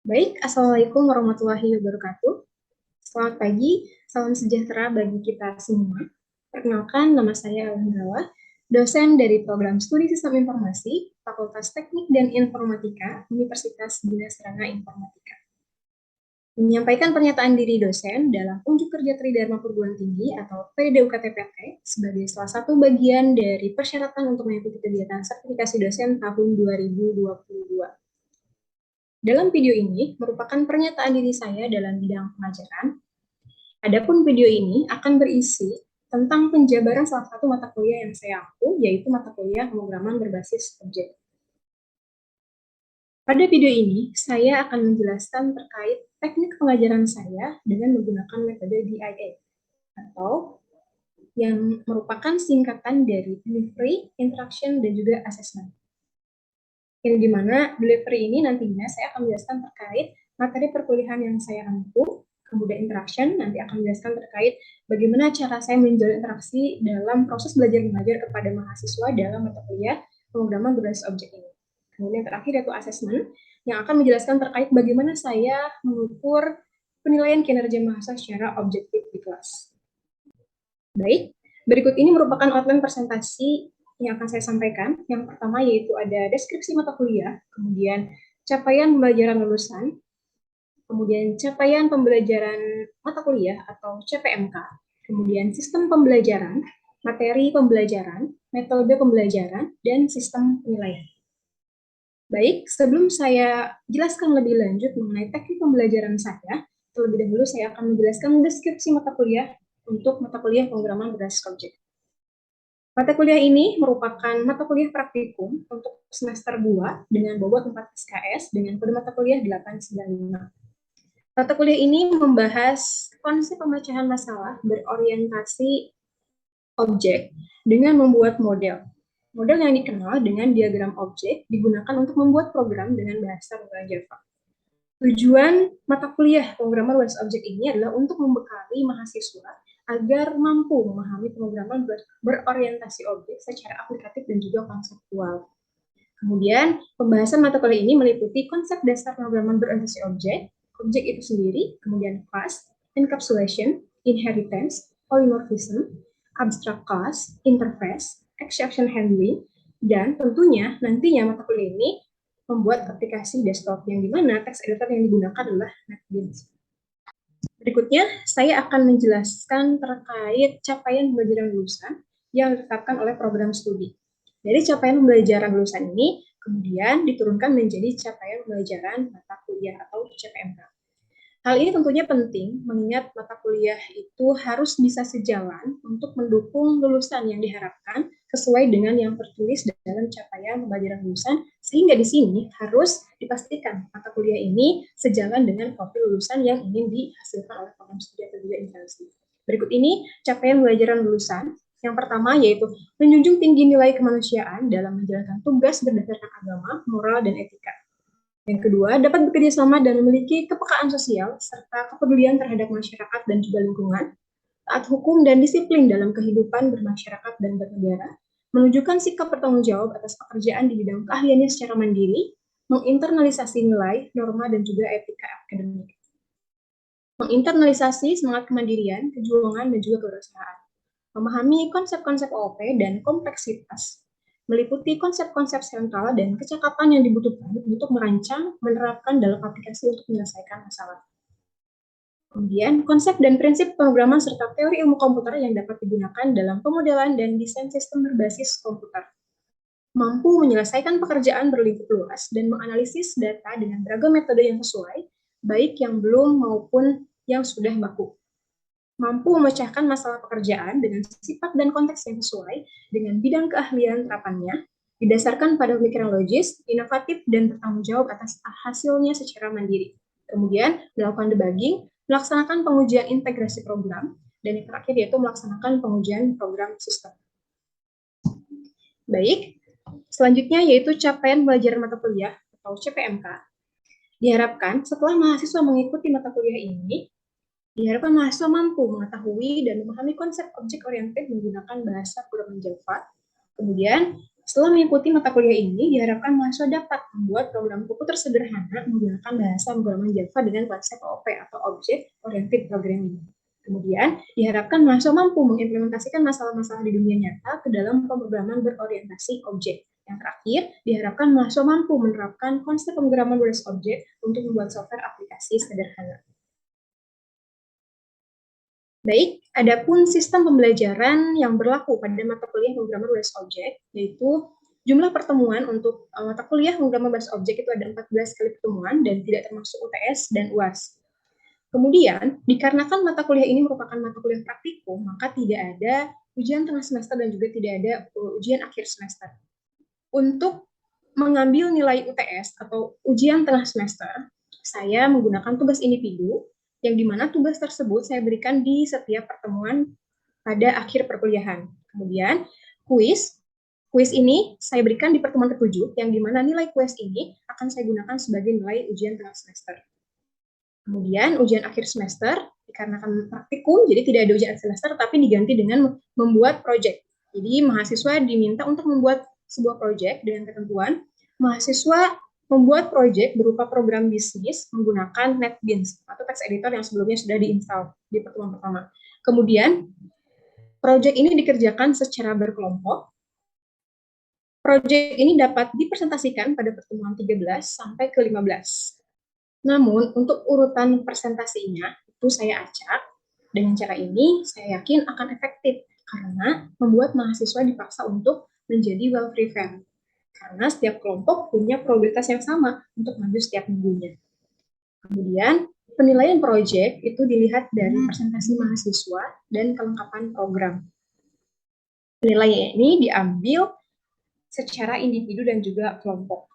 Baik, Assalamualaikum warahmatullahi wabarakatuh. Selamat pagi, salam sejahtera bagi kita semua. Perkenalkan, nama saya Elvira, dosen dari Program Studi Sistem Informasi, Fakultas Teknik dan Informatika, Universitas Bina Serana Informatika. Menyampaikan pernyataan diri dosen dalam Unjuk Kerja Tridharma Perguruan Tinggi atau PDUKTPT sebagai salah satu bagian dari persyaratan untuk mengikuti kegiatan sertifikasi dosen tahun 2022. Dalam video ini merupakan pernyataan diri saya dalam bidang pengajaran. Adapun video ini akan berisi tentang penjabaran salah satu mata kuliah yang saya ampu, yaitu mata kuliah pemrograman berbasis objek. Pada video ini, saya akan menjelaskan terkait teknik pengajaran saya dengan menggunakan metode DIA, atau yang merupakan singkatan dari Delivery, Interaction, dan juga Assessment. Yang dimana delivery ini nantinya saya akan menjelaskan terkait materi perkuliahan yang saya ampu, kemudian interaction, nanti akan menjelaskan terkait bagaimana cara saya menjalin interaksi dalam proses belajar mengajar kepada mahasiswa dalam mata kuliah pemrograman berbasis objek ini. Kemudian terakhir yaitu assessment, yang akan menjelaskan terkait bagaimana saya mengukur penilaian kinerja mahasiswa secara objektif di kelas. Baik, berikut ini merupakan outline presentasi yang akan saya sampaikan. Yang pertama yaitu ada deskripsi mata kuliah, kemudian capaian pembelajaran lulusan, kemudian capaian pembelajaran mata kuliah atau CPMK, kemudian sistem pembelajaran, materi pembelajaran, metode pembelajaran, dan sistem penilaian. Baik, sebelum saya jelaskan lebih lanjut mengenai teknik pembelajaran saya, terlebih dahulu saya akan menjelaskan deskripsi mata kuliah untuk mata kuliah pemrograman berbasis objek. Mata kuliah ini merupakan mata kuliah praktikum untuk semester 2 dengan bobot 4 SKS dengan kode mata kuliah 895. Mata kuliah ini membahas konsep pemecahan masalah berorientasi objek dengan membuat model. Model yang dikenal dengan diagram objek digunakan untuk membuat program dengan bahasa Java. Tujuan mata kuliah pemrograman berbasis objek ini adalah untuk membekali mahasiswa agar mampu memahami pemrograman berorientasi objek secara aplikatif dan juga konseptual. Kemudian, pembahasan mata kuliah ini meliputi konsep dasar pemrograman berorientasi objek, objek itu sendiri, kemudian class, encapsulation, inheritance, polymorphism, abstract class, interface, exception handling, dan tentunya nantinya mata kuliah ini membuat aplikasi desktop yang dimana text editor yang digunakan adalah NetBeans. Berikutnya, saya akan menjelaskan terkait capaian pembelajaran lulusan yang ditetapkan oleh program studi. Dari capaian pembelajaran lulusan ini, kemudian diturunkan menjadi capaian pembelajaran mata kuliah atau CPMK. Hal ini tentunya penting, mengingat mata kuliah itu harus bisa sejalan untuk mendukung lulusan yang diharapkan sesuai dengan yang tertulis dalam capaian pembelajaran lulusan, sehingga di sini harus dipastikan mata kuliah ini sejalan dengan profil lulusan yang ingin dihasilkan oleh program studi atau juga instansi. Berikut ini capaian pembelajaran lulusan. Yang pertama yaitu menjunjung tinggi nilai kemanusiaan dalam menjalankan tugas berdasarkan agama, moral, dan etika. Yang kedua, dapat bekerja sama dan memiliki kepekaan sosial serta kepedulian terhadap masyarakat dan juga lingkungan, taat hukum dan disiplin dalam kehidupan bermasyarakat dan bernegara, menunjukkan sikap bertanggung jawab atas pekerjaan di bidang keahliannya secara mandiri, menginternalisasi nilai, norma, dan juga etika akademik. Menginternalisasi semangat kemandirian, kejuangan, dan juga kewirausahaan. Memahami konsep-konsep OOP dan kompleksitas, meliputi konsep-konsep sentral dan kecakapan yang dibutuhkan untuk merancang, menerapkan dalam aplikasi untuk menyelesaikan masalah. Kemudian, konsep dan prinsip pemrograman serta teori ilmu komputer yang dapat digunakan dalam pemodelan dan desain sistem berbasis komputer. Mampu menyelesaikan pekerjaan berlingkup luas dan menganalisis data dengan beragam metode yang sesuai, baik yang belum maupun yang sudah baku. Mampu memecahkan masalah pekerjaan dengan sifat dan konteks yang sesuai dengan bidang keahlian terapannya, didasarkan pada pemikiran logis, inovatif, dan bertanggung jawab atas hasilnya secara mandiri. Kemudian, melakukan debugging, melaksanakan pengujian integrasi program, dan yang terakhir yaitu melaksanakan pengujian program sistem. Baik, selanjutnya yaitu capaian pembelajaran mata kuliah atau CPMK. Diharapkan setelah mahasiswa mengikuti mata kuliah ini, diharapkan mahasiswa mampu mengetahui dan memahami konsep objek oriented menggunakan bahasa programming Java. Kemudian, Setelah mengikuti mata kuliah ini, diharapkan mahasiswa dapat membuat program komputer sederhana menggunakan bahasa pemrograman Java dengan konsep OOP atau Object Oriented Programming. Kemudian, diharapkan mahasiswa mampu mengimplementasikan masalah-masalah di dunia nyata ke dalam pemrograman berorientasi objek. Yang terakhir, diharapkan mahasiswa mampu menerapkan konsep pemrograman berbasis objek untuk membuat software aplikasi sederhana. Baik, adapun sistem pembelajaran yang berlaku pada mata kuliah pemrograman berbasis objek, yaitu jumlah pertemuan untuk mata kuliah pemrograman berbasis objek itu ada 14 kali pertemuan dan tidak termasuk UTS dan UAS. Kemudian, dikarenakan mata kuliah ini merupakan mata kuliah praktikum, maka tidak ada ujian tengah semester dan juga tidak ada ujian akhir semester. Untuk mengambil nilai UTS atau ujian tengah semester, saya menggunakan tugas individu, yang dimana tugas tersebut saya berikan di setiap pertemuan pada akhir perkuliahan. Kemudian, kuis ini saya berikan di pertemuan ke-7, yang dimana nilai kuis ini akan saya gunakan sebagai nilai ujian tengah semester. Kemudian ujian akhir semester, dikarenakan praktikum, jadi tidak ada ujian akhir semester, tapi diganti dengan membuat proyek. Jadi mahasiswa diminta untuk membuat sebuah proyek dengan ketentuan, mahasiswa membuat proyek berupa program bisnis menggunakan NetBeans atau text editor yang sebelumnya sudah diinstal di pertemuan pertama. Kemudian, proyek ini dikerjakan secara berkelompok. Proyek ini dapat dipresentasikan pada pertemuan 13 sampai ke 15. Namun, untuk urutan presentasinya, itu saya acak. Dengan cara ini, saya yakin akan efektif, karena membuat mahasiswa dipaksa untuk menjadi well-prepared. Karena setiap kelompok punya probabilitas yang sama untuk maju setiap minggunya. Kemudian, penilaian proyek itu dilihat dari presentasi mahasiswa dan kelengkapan program. Penilaian ini diambil secara individu dan juga kelompok.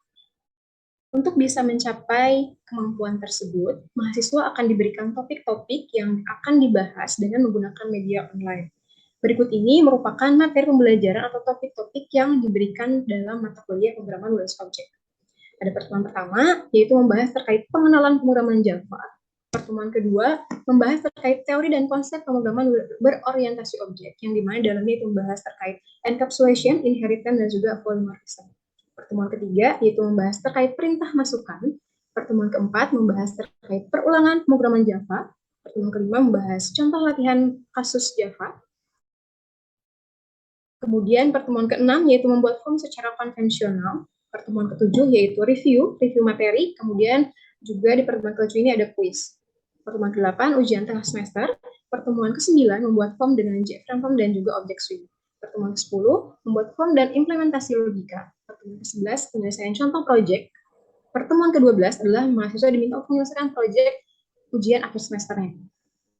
Untuk bisa mencapai kemampuan tersebut, mahasiswa akan diberikan topik-topik yang akan dibahas dengan menggunakan media online. Berikut ini merupakan materi pembelajaran atau topik-topik yang diberikan dalam mata kuliah pemrograman berbasis objek. Ada pertemuan pertama, yaitu membahas terkait pengenalan pemrograman Java. Pertemuan kedua, membahas terkait teori dan konsep pemrograman berorientasi objek, yang dimana dalamnya itu membahas terkait encapsulation, inheritance, dan juga polymorphism. Pertemuan ketiga yaitu membahas terkait perintah masukan. Pertemuan keempat membahas terkait perulangan pemrograman Java. Pertemuan kelima membahas contoh latihan kasus Java. Kemudian pertemuan keenam yaitu membuat form secara konvensional. Pertemuan ketujuh yaitu review materi. Kemudian juga di pertemuan ketujuh ini ada kuis. Pertemuan ke-8 ujian tengah semester. Pertemuan ke-9 membuat form dengan JFrame form dan juga object swing. Pertemuan ke-10 membuat form dan implementasi logika. Pertemuan ke-11 penyelesaian contoh proyek. Pertemuan ke-12 adalah mahasiswa diminta untuk menyelesaikan proyek ujian akhir semesternya.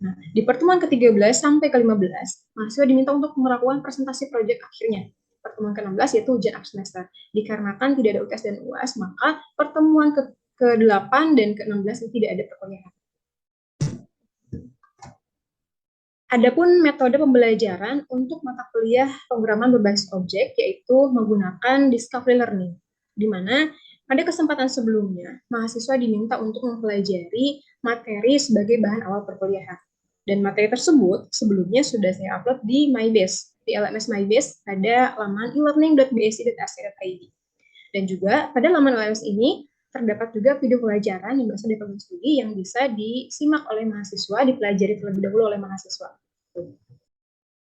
Nah, di pertemuan ke-13 sampai ke-15, mahasiswa diminta untuk melakukan presentasi proyek akhirnya. Pertemuan ke-16 yaitu ujian akhir semester. Dikarenakan tidak ada UTS dan UAS, maka pertemuan ke-8 dan ke-16 tidak ada perkuliahan. Adapun metode pembelajaran untuk mata kuliah pemrograman berbasis objek yaitu menggunakan discovery learning, di mana pada kesempatan sebelumnya mahasiswa diminta untuk mempelajari materi sebagai bahan awal perkuliahan. Dan materi tersebut sebelumnya sudah saya upload di MyBase. Di LMS MyBase ada laman elearning.bsi.ac.id. Dan juga pada laman LMS ini terdapat juga video pelajaran yang berasal dari program studi yang bisa disimak oleh mahasiswa, dipelajari terlebih dahulu oleh mahasiswa.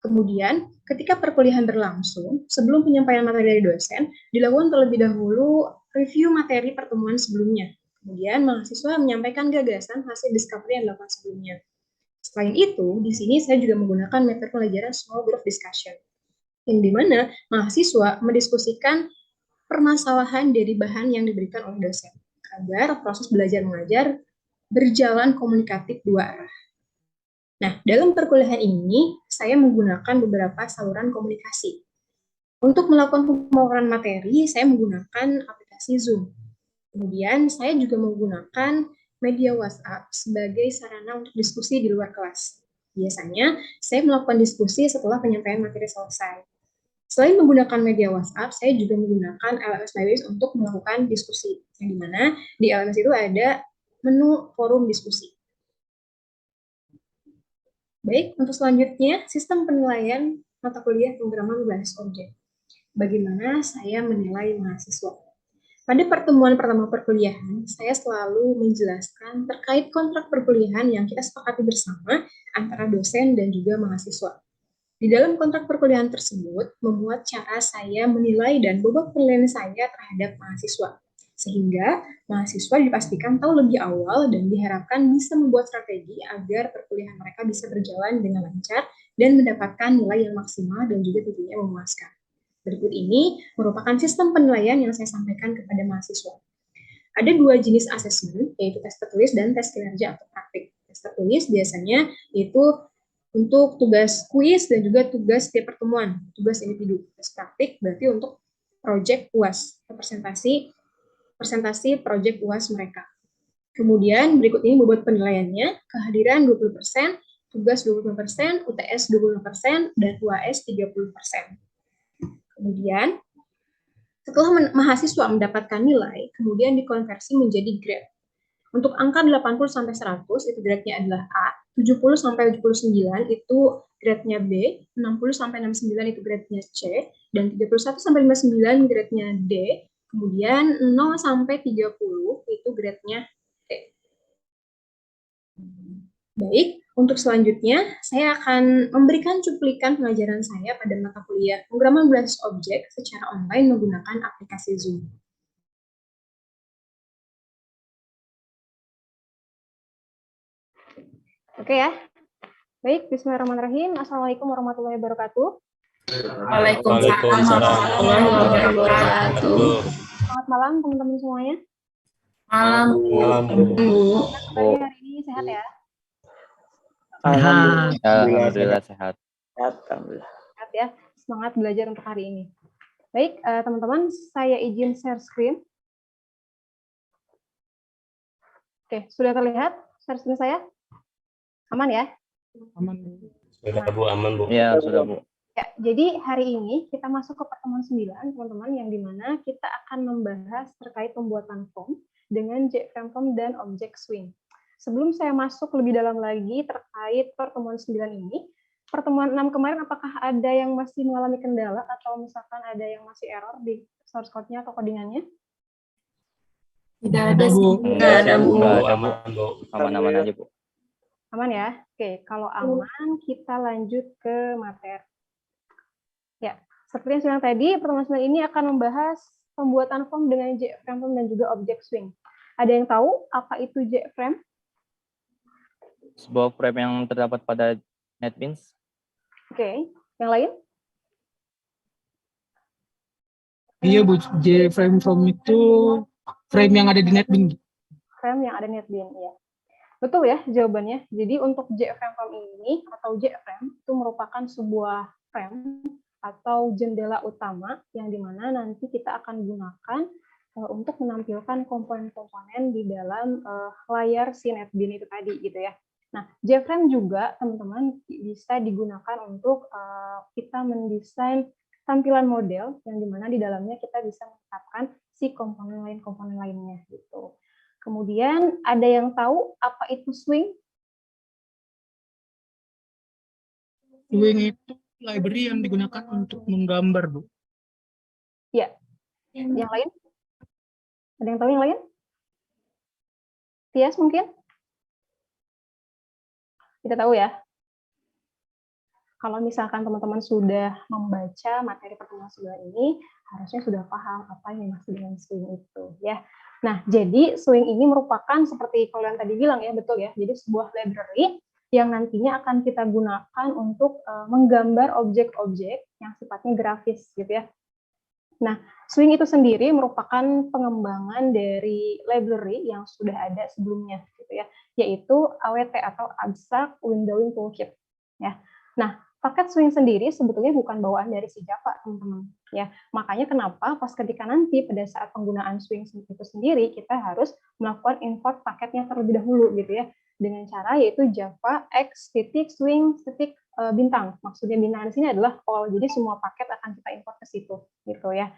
Kemudian, ketika perkuliahan berlangsung, sebelum penyampaian materi dari dosen, dilakukan terlebih dahulu review materi pertemuan sebelumnya. Kemudian, mahasiswa menyampaikan gagasan hasil discovery yang dilakukan sebelumnya. Selain itu, di sini saya juga menggunakan metode pelajaran small group discussion, yang dimana mahasiswa mendiskusikan permasalahan dari bahan yang diberikan oleh dosen, agar proses belajar mengajar berjalan komunikatif dua arah. Nah, dalam perkuliahan ini, saya menggunakan beberapa saluran komunikasi. Untuk melakukan pemaparan materi, saya menggunakan aplikasi Zoom. Kemudian, saya juga menggunakan media WhatsApp sebagai sarana untuk diskusi di luar kelas. Biasanya, saya melakukan diskusi setelah penyampaian materi selesai. Selain menggunakan media WhatsApp, saya juga menggunakan LMS MyBase untuk melakukan diskusi, yang dimana di LMS itu ada menu forum diskusi. Baik, untuk selanjutnya, sistem penilaian mata kuliah pemrograman berbasis objek. bagaimana saya menilai mahasiswa. Pada pertemuan pertama perkuliahan, saya selalu menjelaskan terkait kontrak perkuliahan yang kita sepakati bersama antara dosen dan juga mahasiswa. Di dalam kontrak perkuliahan tersebut, memuat cara saya menilai dan bobot penilaian saya terhadap mahasiswa. Sehingga mahasiswa dipastikan tahu lebih awal dan diharapkan bisa membuat strategi agar perkuliahan mereka bisa berjalan dengan lancar dan mendapatkan nilai yang maksimal dan juga tentunya memuaskan. Berikut ini merupakan sistem penilaian yang saya sampaikan kepada mahasiswa. Ada dua jenis asesmen, yaitu tes tertulis dan tes kinerja atau praktik. Tes tertulis biasanya itu untuk tugas kuis dan juga tugas setiap pertemuan, tugas individu. Tes praktik berarti untuk project UAS, presentasi project UAS mereka. Kemudian berikut ini bobot penilaiannya, kehadiran 20%, tugas 20%, UTS 20%, dan UAS 30%. Kemudian, setelah mahasiswa mendapatkan nilai, kemudian dikonversi menjadi grade. Untuk angka 80-100 itu grade-nya adalah A, 70-79 itu grade-nya B, 60-69 itu grade-nya C, dan 31-59 grade-nya D, kemudian 0-30 itu grade-nya E. Baik, untuk selanjutnya saya akan memberikan cuplikan pengajaran saya pada mata kuliah pemrograman berbasis objek secara online menggunakan aplikasi Zoom. Oke ya. Baik, bismillahirrahmanirrahim. Assalamualaikum warahmatullahi wabarakatuh. Waalaikumsalam warahmatullahi wabarakatuh. Selamat malam teman-teman semuanya. Malam, Bu. Kabarnya hari ini sehat ya? Alhamdulillah sehat. Sehat ya. Semangat belajar untuk hari ini. Baik, teman-teman, saya izin share screen. Oke, sudah terlihat share screen saya? Aman ya? Aman. Sudah Bu, aman Bu. Ya, sudah Bu. Ya, jadi hari ini kita masuk ke pertemuan 9, teman-teman, yang dimana kita akan membahas terkait pembuatan form dengan JFrame dan Object Swing. Sebelum saya masuk lebih dalam lagi terkait pertemuan 9 ini, pertemuan 6 kemarin apakah ada yang masih mengalami kendala atau misalkan ada yang masih error di source code-nya atau codingannya? Tidak ada, Bu. Tidak ada Bu. Aman, Bu. Aman-aman aja, Bu. Aman ya? Oke, kalau aman kita lanjut ke materi. Ya, seperti yang saya bilang tadi, pertemuan 9 ini akan membahas pembuatan form dengan JFrame dan juga Object Swing. Ada yang tahu apa itu JFrame? Sebuah frame yang terdapat pada NetBeans. Oke, yang lain? Iya, Bu. JFrame itu frame yang ada di NetBeans. Frame yang ada NetBeans, ya. Betul ya jawabannya. Jadi untuk JFrame ini atau JFrame itu merupakan sebuah frame atau jendela utama yang dimana nanti kita akan gunakan untuk menampilkan komponen-komponen di dalam layar si NetBeans itu tadi gitu ya. Nah, JFrame juga teman-teman bisa digunakan untuk kita mendesain tampilan model yang dimana di dalamnya kita bisa menetapkan si komponen lainnya gitu. Kemudian ada yang tahu apa itu swing? Swing itu library yang digunakan untuk menggambar, Bu. Ya. Yang lain? Ada yang tahu yang lain? Tias mungkin? Kita tahu ya. Kalau misalkan teman-teman sudah membaca materi pertemuan 9 ini, harusnya sudah paham apa yang dimaksud dengan swing itu ya. Nah, jadi swing ini merupakan seperti kalian tadi bilang ya, betul ya. Jadi sebuah library yang nantinya akan kita gunakan untuk menggambar objek-objek yang sifatnya grafis gitu ya. Nah, swing itu sendiri merupakan pengembangan dari library yang sudah ada sebelumnya gitu ya, yaitu AWT atau Abstract Windowing Toolkit ya. Nah, paket swing sendiri sebetulnya bukan bawaan dari si Java, teman-teman. Ya, makanya kenapa pas ketika nanti pada saat penggunaan swing itu sendiri kita harus melakukan import paketnya terlebih dahulu gitu ya, dengan cara yaitu Java x.swing bintang. Maksudnya bintang di sini adalah all, jadi semua paket akan kita import ke situ gitu ya.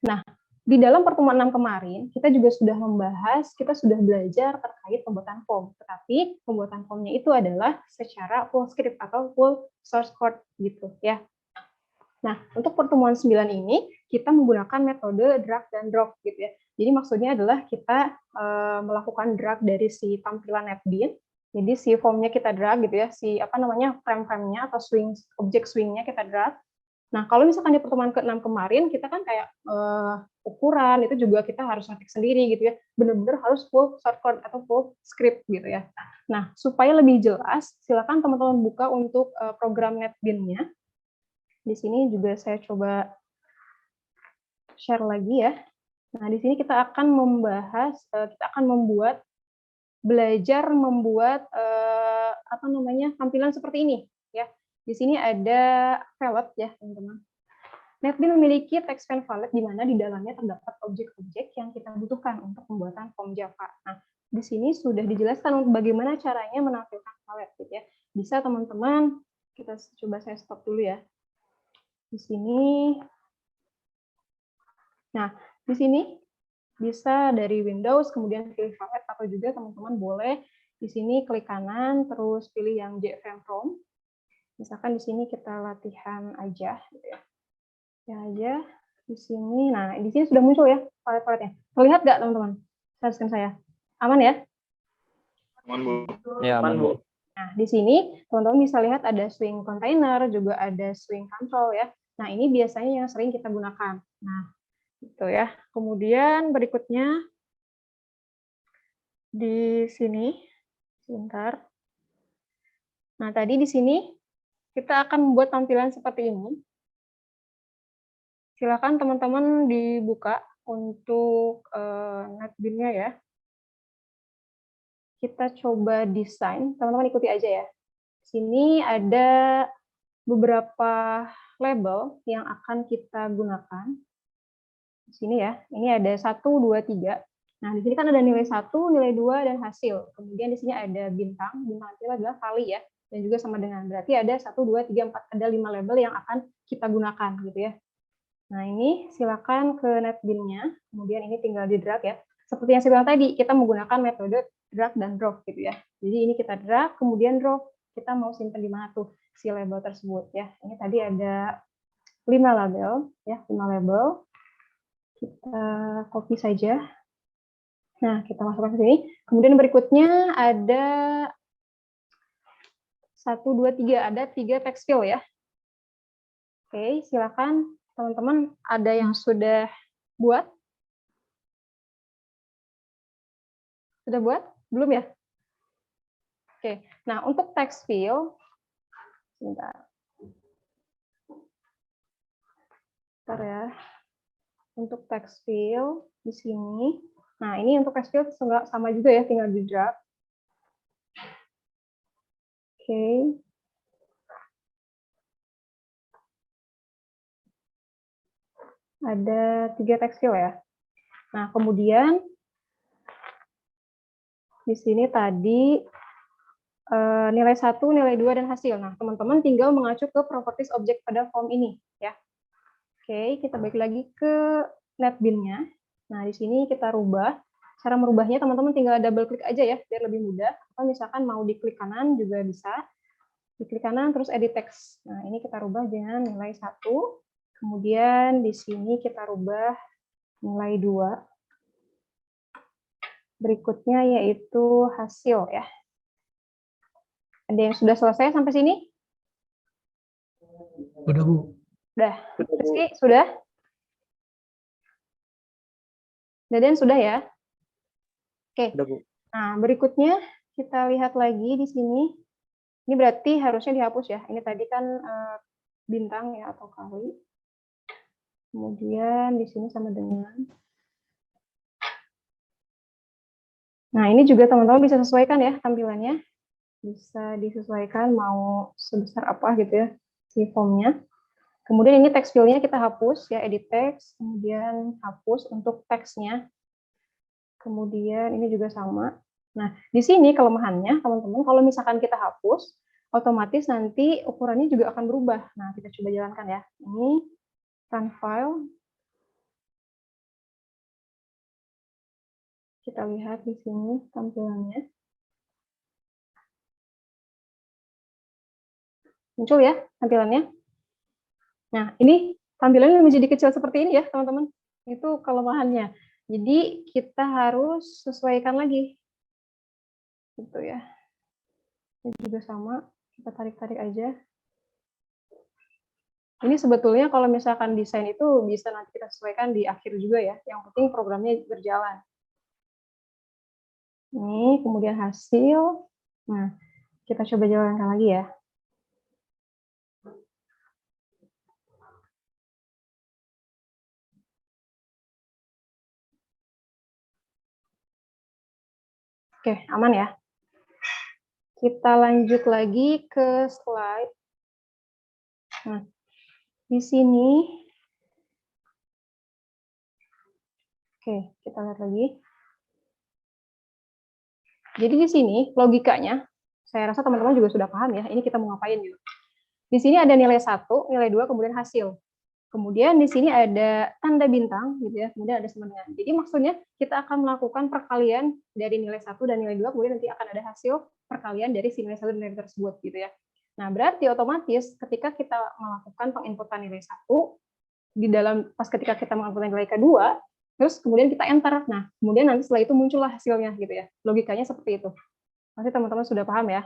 Nah, di dalam pertemuan 6 kemarin, kita juga sudah membahas, kita sudah belajar terkait pembuatan form. Tetapi pembuatan formnya itu adalah secara full script atau full source code gitu ya. Nah, untuk pertemuan 9 ini, kita menggunakan metode drag dan drop gitu ya. Jadi maksudnya adalah kita melakukan drag dari si tampilan NetBeans. Jadi si formnya kita drag gitu ya, si apa namanya frame-frame-nya atau objek swing-nya kita drag. Nah, kalau misalkan di pertemuan ke-6 kemarin, kita kan kayak ukuran, itu juga kita harus ngetik sendiri gitu ya. Benar-benar harus full shortcode atau full script gitu ya. Nah, supaya lebih jelas, silakan teman-teman buka untuk program NetBeans-nya. Di sini juga saya coba share lagi ya. Nah, di sini kita akan membahas, kita akan belajar membuat apa namanya tampilan seperti ini ya. Di sini ada palette ya teman-teman. NetBeans memiliki text pane palette di mana di dalamnya terdapat objek-objek yang kita butuhkan untuk pembuatan form Java. Nah, di sini sudah dijelaskan bagaimana caranya menampilkan palette gitu ya. Bisa teman-teman, kita coba saya stop dulu ya. Di sini. Nah, di sini bisa dari Windows, kemudian pilih palette, atau juga teman-teman boleh di sini klik kanan, terus pilih yang JFrame From. Misalkan di sini kita latihan aja, gitu ya. Ya aja di sini. Nah, di sini sudah muncul ya palette-paletnya. Terlihat nggak teman-teman? Share saya. Aman ya? Aman, Bu. Ya, aman, Bu. Nah, di sini teman-teman bisa lihat ada swing container, juga ada swing control ya. Nah, ini biasanya yang sering kita gunakan. Nah, gitu ya. Kemudian berikutnya di sini, sebentar. Nah, tadi di sini kita akan membuat tampilan seperti ini. Silakan teman-teman dibuka untuk NetBeans-nya ya. Kita coba desain, teman-teman ikuti aja ya. Sini ada beberapa label yang akan kita gunakan. Di sini ya, ini ada 1, 2, 3. Nah, di sini kan ada nilai 1, nilai 2, dan hasil. Kemudian di sini ada bintang, bintang itu adalah kali ya, dan juga sama dengan, berarti ada 1, 2, 3, 4, ada 5 label yang akan kita gunakan gitu ya. Nah, ini silakan ke NetBeans-nya, kemudian ini tinggal di drag ya. Seperti yang saya bilang tadi, kita menggunakan metode drag dan drop gitu ya. Jadi ini kita drag, kemudian drop, kita mau simpan di mana tuh si label tersebut ya. Ini tadi ada 5 label ya, 5 label. Kita copy saja. Nah, kita masukkan ke sini. Kemudian berikutnya ada 1, 2, 3. Ada 3 text field ya. Oke, silakan teman-teman ada yang sudah buat? Sudah buat? Belum ya? Oke, nah untuk text field, sebentar. Bentar ya. Untuk text field di sini. Nah, ini untuk text field sama juga ya, tinggal di drag. Oke. Ada 3 text field ya. Nah, kemudian di sini tadi nilai 1, nilai 2, dan hasil. Nah, teman-teman tinggal mengacu ke properties objek pada form ini ya. Oke, kita balik lagi ke NetBeans-nya. Nah, di sini kita rubah. Cara merubahnya teman-teman tinggal double klik aja ya, biar lebih mudah. Atau misalkan mau diklik kanan juga bisa. Diklik kanan terus edit text. Nah, ini kita rubah dengan nilai 1. Kemudian di sini kita rubah nilai 2. Berikutnya yaitu hasil ya. Ada yang sudah selesai sampai sini? Udah, Bu. Udah. Rizky, sudah? Daden sudah ya? Oke. Nah, berikutnya kita lihat lagi di sini. Ini berarti harusnya dihapus ya. Ini tadi kan bintang ya atau kali. Kemudian di sini sama dengan. Nah, ini juga teman-teman bisa sesuaikan ya tampilannya. Bisa disesuaikan mau sebesar apa gitu ya si formnya. Kemudian ini text field-nya kita hapus ya, edit text, kemudian hapus untuk teksnya. Kemudian ini juga sama. Nah, di sini kelemahannya teman-teman, kalau misalkan kita hapus, otomatis nanti ukurannya juga akan berubah. Nah, kita coba jalankan ya. Ini run file. Kita lihat di sini tampilannya. Muncul ya tampilannya? Nah, ini tampilannya menjadi kecil seperti ini ya, teman-teman. Itu kelemahannya. Jadi kita harus sesuaikan lagi. Gitu ya. Ini juga sama, kita tarik-tarik aja. Ini sebetulnya kalau misalkan desain itu bisa nanti kita sesuaikan di akhir juga ya. Yang penting programnya berjalan. Ini kemudian hasil. Nah, kita coba jalankan lagi ya. Oke, aman ya. Kita lanjut lagi ke slide. Nah, di sini, oke, kita lihat lagi. Jadi di sini logikanya, saya rasa teman-teman juga sudah paham ya, ini kita mau ngapain gitu. Di sini ada nilai 1, nilai 2, kemudian hasil. Kemudian di sini ada tanda bintang, gitu ya, kemudian ada sama dengan. Jadi maksudnya kita akan melakukan perkalian dari nilai 1 dan nilai 2, kemudian nanti akan ada hasil perkalian dari si nilai 1 dan nilai tersebut, gitu ya. Nah, berarti otomatis ketika kita melakukan penginputan nilai 1, di dalam pas ketika kita menginputkan nilai kedua, terus kemudian kita enter. Nah, kemudian nanti setelah itu muncullah hasilnya, gitu ya. Logikanya seperti itu. Pasti teman-teman sudah paham ya,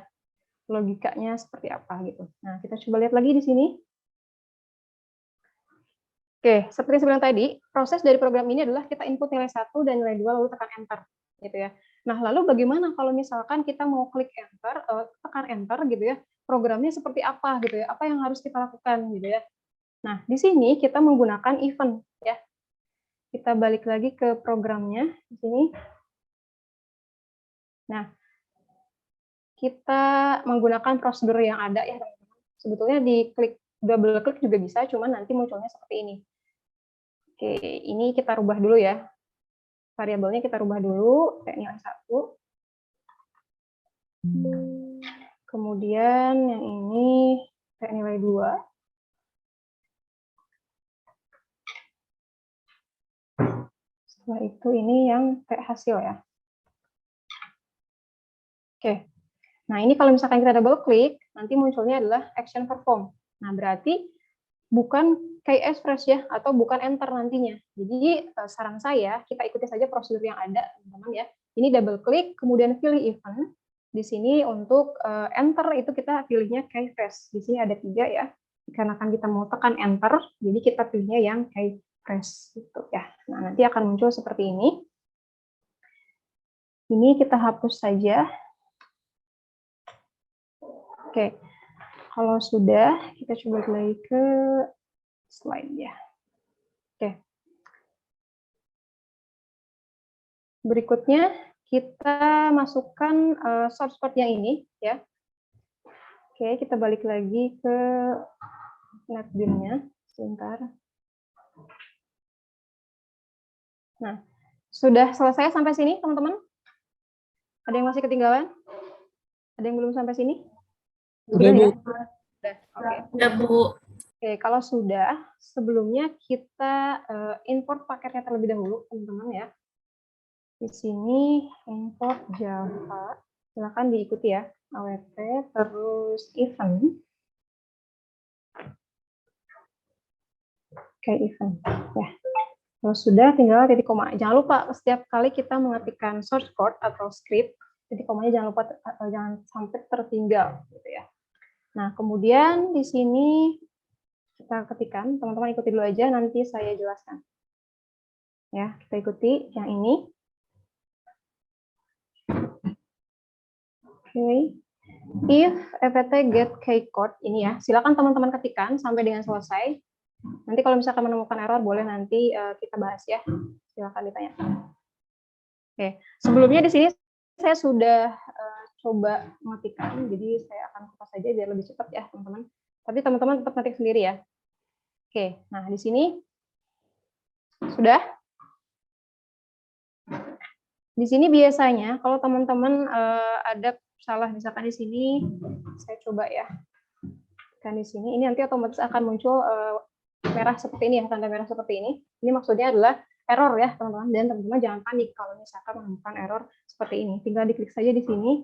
logikanya seperti apa, gitu. Nah, kita coba lihat lagi di sini. Oke, seperti saya bilang tadi, proses dari program ini adalah kita input nilai 1 dan nilai 2 lalu tekan enter, gitu ya. Nah, lalu bagaimana kalau misalkan kita mau klik enter, tekan enter gitu ya, programnya seperti apa gitu ya, apa yang harus kita lakukan gitu ya. Nah, di sini kita menggunakan event ya. Kita balik lagi ke programnya di sini. Nah, kita menggunakan prosedur yang ada ya, teman-teman. Sebetulnya di klik double klik juga bisa, cuman nanti munculnya seperti ini. Oke, ini kita rubah dulu ya. Variabelnya kita rubah dulu, kayak nilai 1. Kemudian yang ini kayak nilai 2. Setelah itu ini yang kayak hasil ya. Oke. Nah, ini kalau misalkan kita double klik, nanti munculnya adalah action perform. Nah, berarti bukan kayak express ya, atau bukan enter nantinya. Jadi saran saya, kita ikuti saja prosedur yang ada, teman-teman ya. Ini double klik, kemudian pilih event. Di sini untuk enter itu kita pilihnya key phrase. Di sini ada 3 ya. Dikarenakan kita mau tekan enter, jadi kita pilihnya yang key phrase gitu ya. Nah, nanti akan muncul seperti ini. Ini kita hapus saja. Oke. Kalau sudah, kita coba lagi ke slide ya. Oke. Berikutnya kita masukkan source code yang ini ya. Oke, kita balik lagi ke NetBeans-nya sebentar. Nah, sudah selesai sampai sini teman-teman? Ada yang masih ketinggalan? Ada yang belum sampai sini? Udah, Bu. Ya? Sudah. Oke. Udah, Bu. Oke, kalau sudah, sebelumnya kita import paketnya terlebih dahulu, teman-teman ya. Di sini import Java, silakan diikuti ya, awt terus event. Oke, event ya. Kalau sudah, tinggal titik koma. Jangan lupa setiap kali kita mengetikkan source code atau script, titik komanya jangan lupa jangan sampai tertinggal gitu ya. Nah, kemudian di sini kita ketikkan, teman-teman ikuti dulu aja, nanti saya jelaskan. Ya, kita ikuti yang ini. Oke. If apt get key code ini ya, silakan teman-teman ketikkan sampai dengan selesai. Nanti kalau misalkan menemukan error, boleh nanti kita bahas ya. Silakan ditanya. Oke, sebelumnya di sini saya sudah coba mengetikkan, jadi saya akan kupas saja biar lebih cepat ya, teman-teman. Tapi teman-teman tetap ngetik sendiri ya. Oke, nah di sini sudah. Di sini biasanya kalau teman-teman ada salah, misalkan di sini, saya coba ya. Kan di sini, ini nanti otomatis akan muncul merah seperti ini ya, tanda merah seperti ini. Ini maksudnya adalah error ya, teman-teman. Dan teman-teman jangan panik kalau misalkan menemukan error seperti ini. Tinggal diklik saja di sini.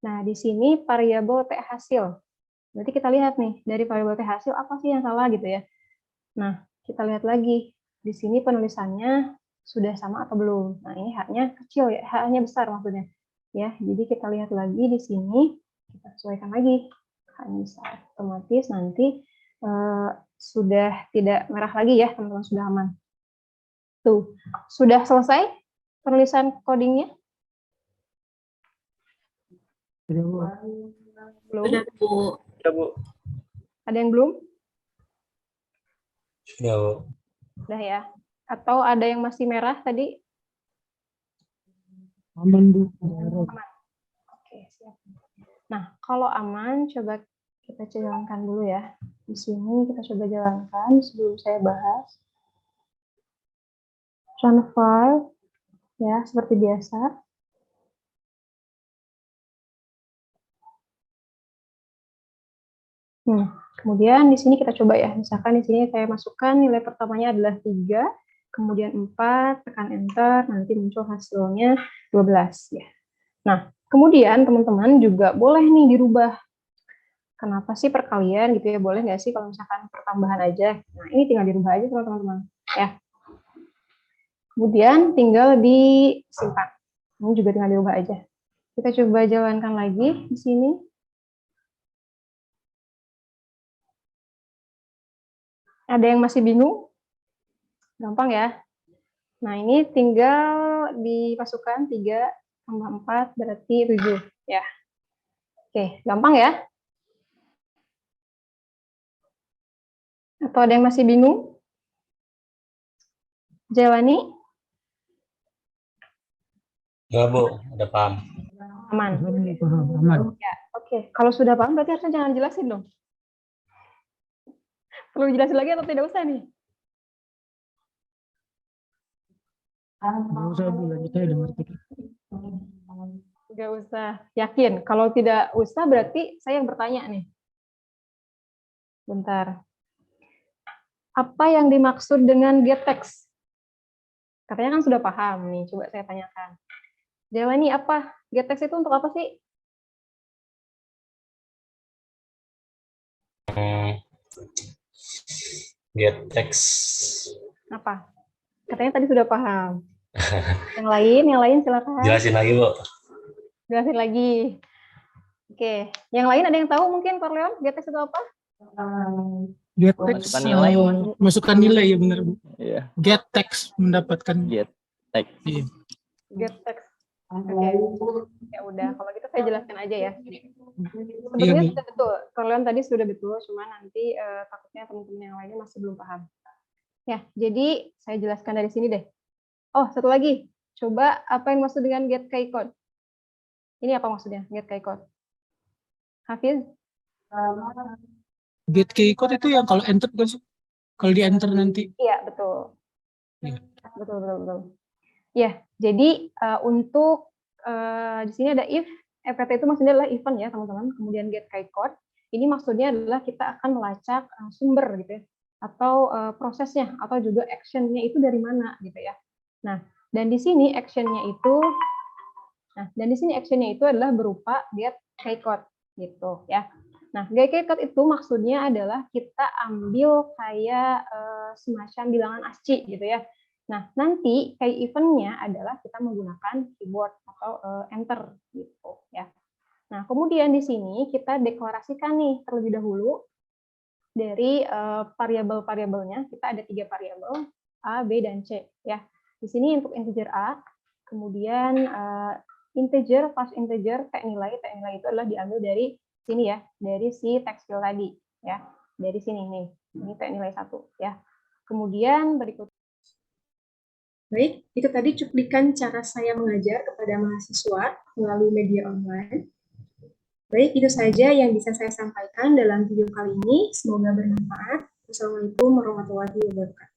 Nah, di sini variabel t hasil. Berarti kita lihat nih, dari variabel T hasil apa sih yang salah gitu ya. Nah, kita lihat lagi. Di sini penulisannya sudah sama atau belum. Nah, ini H-nya kecil ya, H-nya besar maksudnya. Ya, jadi kita lihat lagi di sini, kita sesuaikan lagi. H-nya besar. Otomatis nanti sudah tidak merah lagi ya, teman-teman, sudah aman. Tuh, sudah selesai penulisan codingnya? Belum? Sudah, Bu. Ya, Bu. Ada yang belum? Sudah, Bu. Udah ya. Atau ada yang masih merah tadi? Aman, Bu. Aman. Oke, siap. Nah, kalau aman, coba kita jalankan dulu ya. Di sini kita coba jalankan sebelum saya bahas. Run file, ya, seperti biasa. Kemudian di sini kita coba ya, misalkan di sini saya masukkan nilai pertamanya adalah 3, kemudian 4, tekan enter, nanti muncul hasilnya 12 ya. Nah, kemudian teman-teman juga boleh nih dirubah. Kenapa sih perkalian gitu ya, boleh nggak sih kalau misalkan pertambahan aja? Nah, ini tinggal dirubah aja teman-teman ya. Kemudian tinggal disimpan. Ini juga tinggal dirubah aja. Kita coba jalankan lagi di sini. Ada yang masih bingung? Gampang ya. Nah, ini tinggal dipasukkan 3 tambah 4 berarti 7 ya. Oke, gampang ya? Atau ada yang masih bingung? Jalani? Enggak, Bu. Udah paham. Aman. Paham, aman. Ya, oke. Kalau sudah paham berarti harusnya jangan jelasin dong. Perlu dijelasin lagi atau tidak usah nih? Nggak usah, Bu. Lanjut aja, udah ngerti. Nggak usah. Yakin. Kalau tidak usah berarti saya yang bertanya nih. Bentar. Apa yang dimaksud dengan get text? Katanya kan sudah paham nih. Coba saya tanyakan. Jalani apa? Get text itu untuk apa sih? Get text. Apa? Katanya tadi sudah paham. Yang lain silakan. Jelasin lagi, Bu. Jelasin lagi. Oke, yang lain ada yang tahu mungkin Corleon get text itu apa? Get text, Masukkan nilai. masukkan nilai ya, benar, Bu. Iya. Get text, mendapatkan. Get text. Iya. Get text. Oke. Ya udah, kalau gitu saya jelaskan aja ya. Iya, Sebetulnya Bu. sudah betul. Corleon tadi sudah betul, cuma nanti takutnya teman-teman yang lainnya masih belum paham. Ya, jadi saya jelaskan dari sini deh. Oh, satu lagi. Coba apa yang maksud dengan get key code? Ini apa maksudnya, get key code? Hafiz? Get key code itu yang kalau enter kan sih? Kalau di enter nanti. Iya, betul. Iya. Betul. Ya, jadi untuk di sini ada if, FPT itu maksudnya adalah event ya, teman-teman. Kemudian get key code, ini maksudnya adalah kita akan melacak sumber gitu ya, atau prosesnya, atau juga action-nya itu dari mana gitu ya. Nah, dan di sini action-nya itu adalah berupa get key code gitu ya. Nah, get key code itu maksudnya adalah kita ambil kayak semacam bilangan ASCII gitu ya. Nah, nanti key event-nya adalah kita menggunakan keyboard atau enter gitu ya. Nah, kemudian di sini kita deklarasikan nih terlebih dahulu dari variabel-variabelnya. Kita ada 3 variabel A, B, dan C ya. Di sini untuk integer A, kemudian integer, fast integer, T nilai itu adalah diambil dari sini ya, dari si text field tadi ya, dari sini nih, ini T nilai 1 ya. Kemudian berikut. Baik, itu tadi cuplikan cara saya mengajar kepada mahasiswa melalui media online. Baik, itu saja yang bisa saya sampaikan dalam video kali ini. Semoga bermanfaat. Wassalamualaikum warahmatullahi wabarakatuh.